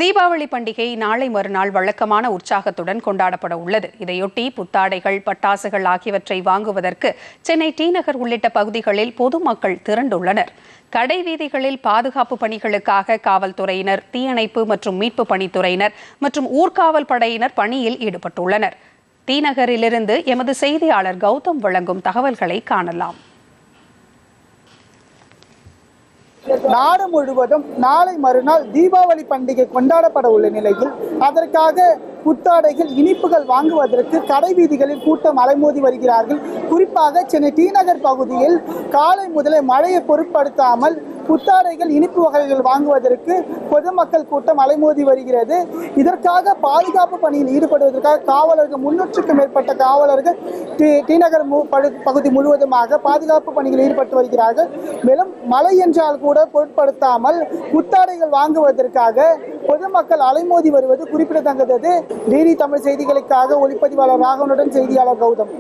தீபாவளி பண்டிகை நாளை மறுநாள் வழக்கமான உற்சாகத்துடன் கொண்டாடப்பட உள்ளது. இதையொட்டி புத்தாடைகள், பட்டாசுகள் ஆகியவற்றை வாங்குவதற்கு சென்னை டி நகர் உள்ளிட்ட பகுதிகளில் பொதுமக்கள் திரண்டுள்ளனர். கடை வீதிகளில் பாதுகாப்பு பணிகளுக்காக காவல்துறையினர், தீயணைப்பு மற்றும் மீட்பு பணித்துறையினர் மற்றும் ஊர்காவல் படையினர் பணியில் ஈடுபட்டுள்ளனர். டி நகரிலிருந்து எமது செய்தியாளர் கௌதம் வழங்கும் தகவல்களை காணலாம். நாடு முழுவதும் நாளை மறுநாள் தீபாவளி பண்டிகை கொண்டாடப்பட உள்ள நிலையில் அதற்காக புத்தாடைகள், இனிப்புகள் வாங்குவதற்கு கடை வீதிகளில் கூட்டம் அலைமோதி வருகிறார்கள். குறிப்பாக சென்னை டி நகர் பகுதியில் காலை முதலே மழையை பொருட்படுத்தாமல் புத்தாடைகள், இனிப்பு வகைகள் வாங்குவதற்கு பொதுமக்கள் கூட்டம் அலைமோதி வருகிறது. இதற்காக பாதுகாப்பு பணியில் ஈடுபடுவதற்காக காவலர்கள் 300க்கும் மேற்பட்ட காவலர்கள் டி நகர் பகுதி முழுவதுமாக பாதுகாப்பு பணியில் ஈடுபட்டு வருகிறார்கள். மேலும் மழை என்றால் கூட பொருட்படுத்தாமல் புத்தாடைகள் வாங்குவதற்காக பொதுமக்கள் அலைமோதி வருவது குறிப்பிடத்தக்கது. டிடி தமிழ் செய்திகளுக்காக ஒளிப்பதிவாளர் ராகவனுடன் செய்தியாளர் கௌதம்.